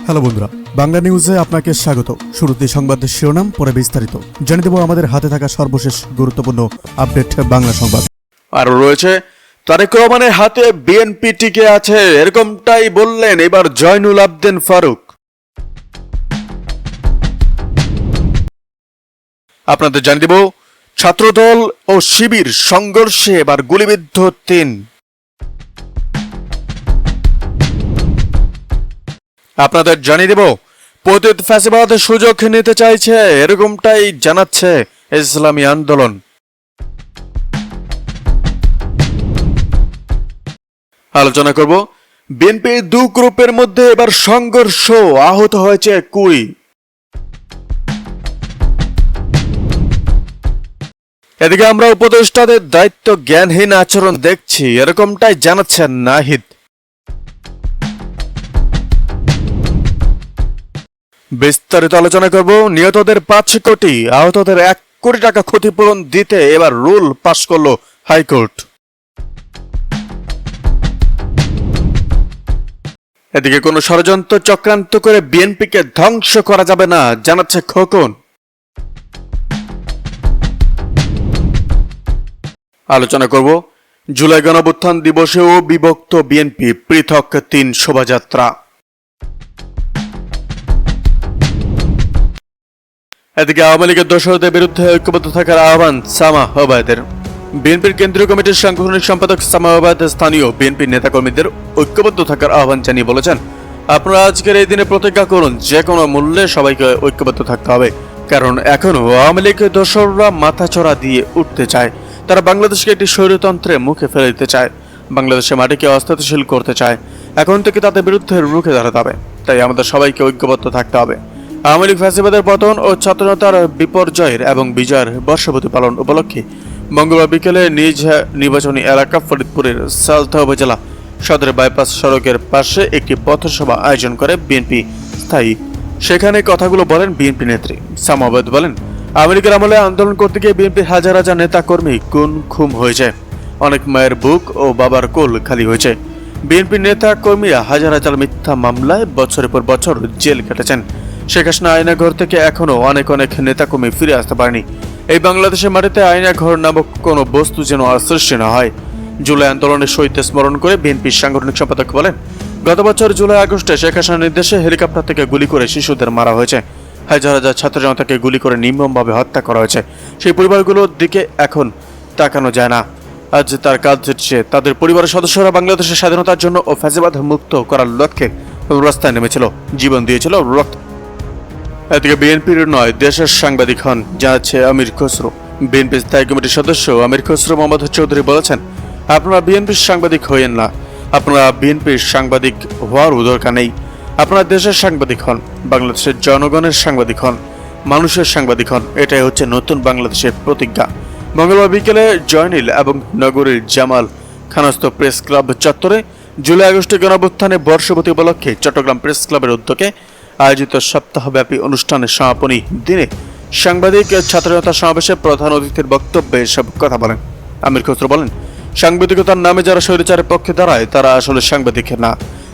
Hello বন্ধুরা, বাংলা নিউজে আপনাকে স্বাগত। শুরুতে সংবাদের শিরোনাম, পরে বিস্তারিত জানিয়ে দেব আমাদের হাতে থাকা সর্বশেষ গুরুত্বপূর্ণ আপডেট বাংলা সংবাদ। আর রয়েছে তারেক রহমানের হাতে বিএনপি টিকে আছে, এরকমটাই বললেন এবার জয়নুল আবদিন ফারুক। আপনাদের জানিয়ে দেব ছাত্রদল ও শিবির সংঘর্ষে এবার গুলিবিদ্ধ ৩। আপনাদের জানিয়ে দেব পতিত ফ্যাসিবাদ সুযোগ নিতে চাইছে, এরকমটাই জানাচ্ছে ইসলামী আন্দোলন। আলোচনা করব বিএনপি দু গ্রুপের মধ্যে এবার সংঘর্ষ, আহত হয়েছে ২০। এদিকে আমরা উপদেষ্টাদের দায়িত্ব জ্ঞানহীন আচরণ দেখছি, এরকমটাই জানাচ্ছেন নাহিদ। বিস্তারিত আলোচনা করব নিহতদের ৫ কোটি, আহতদের ১ কোটি টাকা ক্ষতিপূরণ দিতে এবার রুল পাশ করল হাইকোর্ট। এদিকে কোনো ষড়যন্ত্র চক্রান্ত করে বিএনপিকে ধ্বংস করা যাবে না, জানাচ্ছে খোকন। আলোচনা করব জুলাই গণঅভ্যুত্থান দিবসেও বিভক্ত বিএনপি, পৃথক ৩ শোভাযাত্রা। এদিকে আওয়ামী লীগের দোসরদের বিরুদ্ধে ঐক্যবদ্ধ থাকার আহ্বান সামা ওবায়দের। বিএনপির কেন্দ্রীয় কমিটির সাংগঠনিক সম্পাদক সামা ওবায়দ স্থানীয় বিএনপির নেতাকর্মীদের ঐক্যবদ্ধ থাকার আহ্বান জানিয়ে বলেছেন, আপনারা আজকের এই দিনে প্রতিজ্ঞা করুন যে কোনো মূল্যে সবাইকে ঐক্যবদ্ধ থাকতে হবে, কারণ এখনো আওয়ামী লীগের দোসররা মাথাচড়া দিয়ে উঠতে চায়। তারা বাংলাদেশকে একটি স্বৈরতন্ত্রের মুখে ফেলে দিতে চায়, বাংলাদেশের মাটিকে অস্থিতিশীল করতে চায়। এখন থেকে তাদের বিরুদ্ধে রুখে দাঁড়াতে হবে, তাই আমাদের সবাইকে ঐক্যবদ্ধ থাকতে হবে। আওয়ামী লীগ ফ্যাসিবাদের পতন ও ছাত্রনেতার বিপর্যয়ের এবং বিজয়ের বর্ষপূর্তি পালন উপলক্ষে মঙ্গলবার বিকেলে নিজ নির্বাচনী এলাকা ফরিদপুরের সালথা উপজেলা সদর বাইপাস সড়কের পাশে একটি পথসভা আয়োজন করে বিএনপি স্থায়ী। সেখানে কথাগুলো বলেন বিএনপি নেত্রী সামা ওবায়দ। বলেন, আওয়ামী লীগের আমলে আন্দোলন করতে গিয়ে বিএনপির হাজার হাজার নেতা কর্মী খুন হয়েছে, অনেক মায়ের বুক ও বাবার কোল খালি হয়েছে। বিএনপির নেতা কর্মীরা হাজার হাজার মিথ্যা মামলায় বছরের পর বছর জেল কেটেছেন। শেখ হাসিনা আয়নাঘর থেকে এখনো অনেক নেতাকর্মী ফিরে আসতে পারেনি। এই বাংলাদেশের মাটিতে আয়নাঘর নামক কোনো বস্তু যেন আর সৃষ্টি না হয়। জুলাই আন্দোলনের শহীদ স্মরণ করে বিএনপির সাংগঠনিক সম্পাদক বলেন, গত বছর জুলাই আগস্টে শেখ হাসিনার নির্দেশে হেলিকপ্টার থেকে গুলি করে শিশুদের মারা হয়েছে, হাজার হাজার ছাত্র জনতাকে গুলি করে নির্মমভাবে হত্যা করা হয়েছে। সেই পরিবারগুলোর দিকে এখন তাকানো যায় না। আজ তার কাজ হচ্ছে তাদের পরিবারের সদস্যরা বাংলাদেশের স্বাধীনতার জন্য ও ফ্যাসিবাদ মুক্ত করার লক্ষ্যে রাস্তায় নেমেছিল, জীবন দিয়েছিল, রক্ত। এদিকে বিএনপির নয় দেশের সাংবাদিক হন, জানাচ্ছে আমির খসরু। বিএনপি স্থায়ী কমিটির সদস্য আমির খসরু মোহাম্মদ চৌধুরী বলেছেন, আপনারা বিএনপির সাংবাদিক হইয়েন না, আপনারা বিএনপির সাংবাদিক হওয়ার দরকার নেই। আপনারা দেশের সাংবাদিক হন, বাংলাদেশের জনগণের সাংবাদিক হন, মানুষের সাংবাদিক হন। এটাই হচ্ছে নতুন বাংলাদেশের প্রতিজ্ঞা। মঙ্গলবার বিকেলে জয়নীল এবং নগরীর জামাল খানস্ত প্রেস ক্লাব চত্বরে জুলাই আগস্টে গণঅভ্যুত্থানের বর্ষপূর্তি উপলক্ষে চট্টগ্রাম প্রেস ক্লাবের উদ্যোগে আয়োজিত সপ্তাহব্যাপী অনুষ্ঠানের সমাপনী দিনে সাংবাদিক ছাত্রনেতা সমাবেশে প্রধান অতিথির বক্তব্যে এসব কথা বলেন আমির খসরু। বলেন, সাংবাদিকতার নামে যারা স্বৈরাচারের পক্ষে দাঁড়ায় তারা আসলে সাংবাদিক না।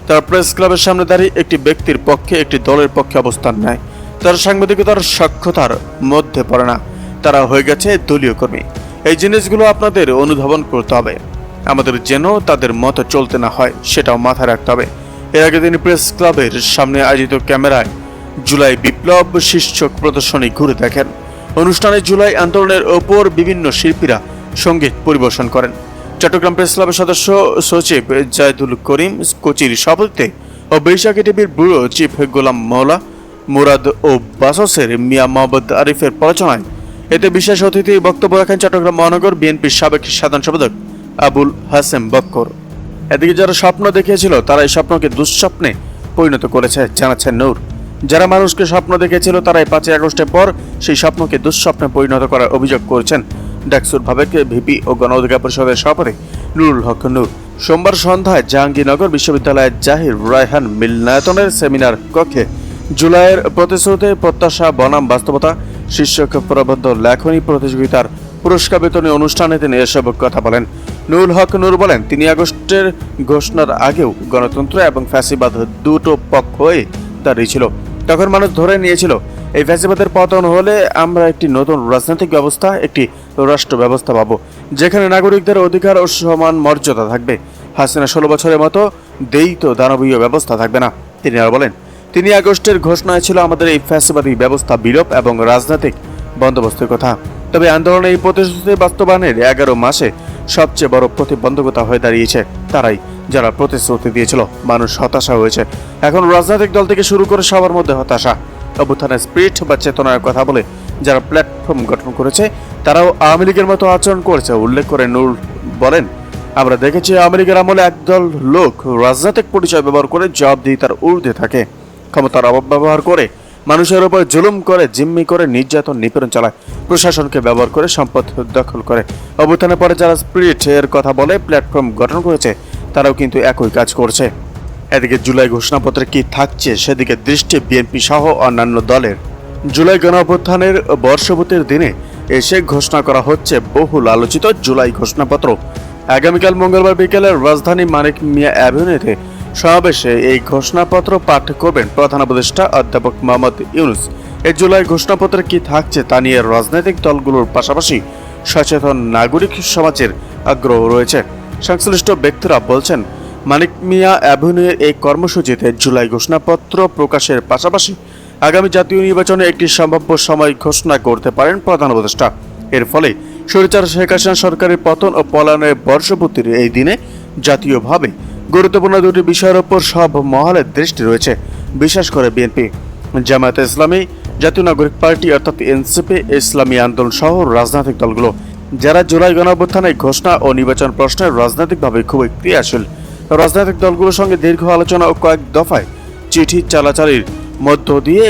তারা প্রেস ক্লাবের সামনে দাঁড়িয়ে একটি ব্যক্তির পক্ষে, একটি দলের পক্ষে অবস্থান নেয়। তারা সাংবাদিকতার সক্ষতার মধ্যে পড়ে না, তারা হয়ে গেছে দলীয় কর্মী। এই জিনিসগুলো আপনাদের অনুধাবন করতে হবে, আমাদের যেন তাদের মতো চলতে না হয় সেটাও মাথায় রাখতে হবে। এর আগে তিনি প্রেস ক্লাবের সামনে আয়োজিত ক্যামেরায় জুলাই বিপ্লব শীর্ষক প্রদর্শনী ঘুরে দেখেন। অনুষ্ঠানে জুলাই আন্দোলনের ওপর বিভিন্ন শিল্পীরা সঙ্গীত পরিবেশন করেন। চট্টগ্রাম প্রেস ক্লাবের সদস্য সচিব জায়দুল করিম কোচির সভাপতিত্বে ও বৈশাখী টিভির ব্যুরো চিফ গোলাম মওলা মুরাদ ও বাসসের মিয়া মোহাম্মদ আরিফের প্রচারণায় এতে বিশেষ অতিথি বক্তব্য রাখেন চট্টগ্রাম মহানগর বিএনপির সাবেক সাধারণ সম্পাদক আবুল হাসেম বক্কর। এদিকে যারা স্বপ্ন দেখিয়েছিল তারা এই স্বপ্নকে দুঃস্বপ্নে পরিণত করেছে, জানাচ্ছেন নূর। যারা মানুষকে স্বপ্ন দেখেছিল তারা ৫ই আগস্টের পর সেই স্বপ্নকে দুঃস্বপ্নে পরিণত করার অভিযোগ করেছেন ডাকসুর ভাবেক ভিপি ও গণ অধিকার পরিষদের সভাপতি নুরুল হক নূর। সোমবার সন্ধ্যায় জাহাঙ্গীরনগর বিশ্ববিদ্যালয়ের জাহির রায়হান মিলনায়তনের সেমিনার কক্ষে জুলাইয়ের প্রতিশ্রুতি প্রত্যাশা বনাম বাস্তবতা শীর্ষক প্রবন্ধ লেখনী প্রতিযোগিতার পুরস্কার বিতরণী অনুষ্ঠানে তিনি এসব কথা বলেন। নুরুল হক নূর বলেন, ৩ আগস্টের ঘোষণার আগেও গণতন্ত্র এবং ফ্যাসিবাদ দুটো পক্ষই দাঁড়িয়েছিল। তখন মানুষ ধরে নিয়েছিল এই ফ্যাসিবাদের পতন হলে আমরা একটি নতুন রাজনৈতিক ব্যবস্থা, একটি রাষ্ট্র ব্যবস্থা পাবো, যেখানে নাগরিকদের অধিকার ও সমান মর্যাদা থাকবে। হাসিনা 16 বছরের মতো দ্বৈত দানবীয় ব্যবস্থা থাকবে না। তিনি আর বলেন, 3 আগস্টের ঘোষণায় ছিল আমাদের এই ফ্যাসিবাদী ব্যবস্থা বিলোপ এবং রাজনৈতিক বন্দোবস্তের কথা। তবে আন্দোলনে এই প্রতিশ্রুতি বাস্তবায়নের 11 মাসে সবচেয়ে বড় প্রতিবন্ধকতা হয়ে দাঁড়িয়েছে তারাই, যারা প্রতিশ্রুতি দিয়েছিল। মানুষ হতাশা হয়েছে। এখন রাজনৈতিক দল থেকে শুরু করে সবার মধ্যে হতাশা। অভ্যুত্থানের স্পিরিট বা চেতনার কথা বলে যারা প্ল্যাটফর্ম গঠন করেছে, তারাও আওয়ামী লীগের মতো আচরণ করেছে। উল্লেখ করে নূর বলেন, আমরা দেখেছি আওয়ামী লীগের আমলে একদল লোক রাজনৈতিক পরিচয় ব্যবহার করে জবাবদিহিতার ঊর্ধ্বে থাকে, ক্ষমতার অপব্যবহার করে, মানুষের উপর জুলুম করে, জিম্মি করে, নির্যাতন নিপীড়ন চালায়, প্রশাসনকে ব্যবহার করে সম্পদ দখল করে। অভ্যুত্থানের পরে যারা স্পিরিট এর কথা বলে প্ল্যাটফর্ম গঠন করেছে, তারাও কিন্তু একই কাজ করছে। এদিকে জুলাই ঘোষণাপত্রে কি থাকছে সেদিকে দৃষ্টি বিএনপি সহ অন্যান্য দলের। জুলাই গণঅভ্যুত্থানের বর্ষপূর্তির দিনে এসে ঘোষণা করা হচ্ছে বহুল আলোচিত জুলাই ঘোষণাপত্র। আগামীকাল মঙ্গলবার বিকেলে রাজধানী মানিক মিয়া অ্যাভিনিউতে সমাবেশে এই ঘোষণাপত্র পাঠ করবেন প্রধান উপদেষ্টা অধ্যাপক মোহাম্মদ ইউনূস। এই জুলাই ঘোষণাপত্রে কি থাকছে তা নিয়ে রাজনৈতিক দলগুলোর পাশাপাশি সচেতন নাগরিক সমাজের আগ্রহ রয়েছে। সংশ্লিষ্ট ব্যক্তিরা বলছেন, মানিক মিয়া অ্যাভিনিউয়ের এই কর্মসূচিতে জুলাই ঘোষণাপত্র প্রকাশের পাশাপাশি আগামী জাতীয় নির্বাচনে একটি সম্ভাব্য সময় ঘোষণা করতে পারেন প্রধান উপদেষ্টা। এর ফলে স্বৈরাচার শেখ হাসিনা সরকারের পতন ও পলায়নের বর্ষপূর্তির এই দিনে জাতীয়ভাবে গুরুত্বপূর্ণ দুটি বিষয়ের উপর সব মহলের দৃষ্টি রয়েছে। বিশেষ করে বিএনপি, জামায়াতে ইসলামী, জাতীয় নাগরিক পার্টি অর্থাৎ এনসিপি, ইসলামী আন্দোলন সহ রাজনৈতিক দলগুলো, যারা জুলাই গণঅভ্যুত্থানের ঘোষণা ও নির্বাচন প্রশ্নে রাজনৈতিকভাবে খুবই ক্রিয়াশীল। রাজনৈতিক দলগুলোর সঙ্গে দীর্ঘ আলোচনা ও কয়েক দফায় চিঠি চালাচালির মধ্য দিয়ে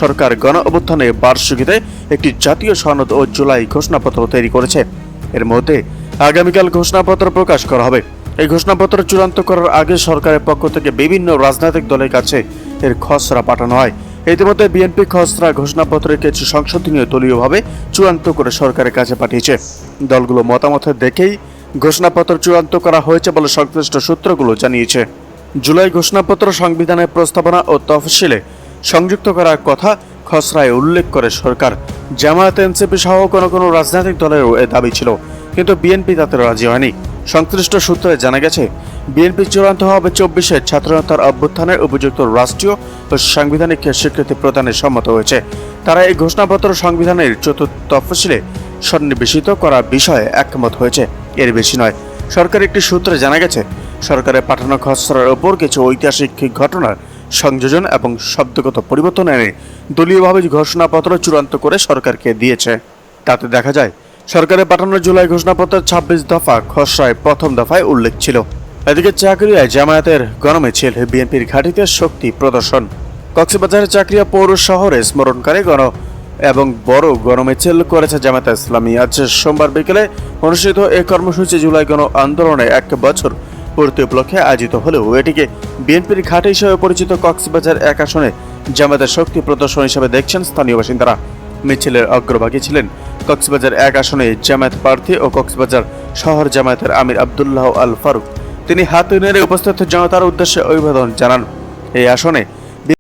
সরকার গণঅভ্যুত্থানের বার্ষিকীতে একটি জাতীয় সনদ ও জুলাই ঘোষণাপত্র তৈরি করেছে। এর মধ্যে আগামীকাল ঘোষণাপত্র প্রকাশ করা হবে। এই ঘোষণাপত্র চূড়ান্ত করার আগে সরকারের পক্ষ থেকে বিভিন্ন রাজনৈতিক দলের কাছে এর খসড়া পাঠানো হয়। ইতিমধ্যে বিএনপি খসড়া ঘোষণাপত্রের কিছু সংশোধনীয় দলীয়ভাবে চূড়ান্ত করে সরকারের কাছে পাঠিয়েছে। দলগুলো মতামত দেখেই ঘোষণাপত্র চূড়ান্ত করা হয়েছে বলে সংশ্লিষ্ট সূত্রগুলো জানিয়েছে। জুলাই ঘোষণাপত্র সংবিধানের প্রস্তাবনা ও তফসিলে সংযুক্ত করার কথা খসড়ায় উল্লেখ করে সরকার। জামায়াত, এনসিপি সহ কোনো রাজনৈতিক দলেরও এ দাবি ছিল, কিন্তু বিএনপি তাতে রাজি হয়নি। সংশ্লিষ্ট সূত্রে জানা গেছে, বিএনপি চূড়ান্ত হবে 24-এর ছাত্রজনতার অভ্যুত্থানের উপযুক্ত রাষ্ট্রীয় ও সাংবিধানিক স্বীকৃতি প্রদানে সম্মত হয়েছে। তারা এই ঘোষণাপত্র সংবিধানের চতুর্থ তফসিলে সন্নিবেশিত করার বিষয়ে একমত হয়েছে। এর বেশি নয়। সরকার একটি সূত্রে জানা গেছে, সরকারের পাঠানো খসড়ার ওপর কিছু ঐতিহাসিক ঘটনার সংযোজন এবং শব্দগত পরিবর্তন এনে দলীয়ভাবে ঘোষণাপত্র চূড়ান্ত করে সরকারকে দিয়েছে। তাতে দেখা যায়, সরকারের পাঠানো জুলাই ঘোষণাপত্রের 26 দফা খসড়ায় প্রথম দফায় উল্লেখ ছিল। এদিকে চাকরিয়ায় জামায়াতের গণমিছিল, বিএনপির ঘাঁটিতে শক্তি প্রদর্শন। কক্সবাজারের চাকরিয়া পৌর শহরে স্মরণকারী এবং বড় গণমিছিল করেছে জামায়াতে ইসলামী। আজ সোমবার বিকেলে অনুষ্ঠিত এই কর্মসূচি জুলাই গণ আন্দোলনে 1 বছর পূর্তি উপলক্ষে আয়োজিত হলেও এটিকে বিএনপির ঘাঁটি হিসেবে পরিচিত কক্সবাজার 1 আসনে জামায়াতের শক্তি প্রদর্শন হিসেবে দেখছেন স্থানীয় বাসিন্দারা। মিছিলের অগ্রভাগী ছিলেন কক্সবাজার 1 আসনে জামায়াত প্রার্থী ও কক্সবাজার শহর জামায়াতের আমির আব্দুল্লাহ আল ফারুক। তিনি হাত নেড়ে উপস্থিত জনতার উদ্দেশ্যে অভিবাদন জানান। এই আসনে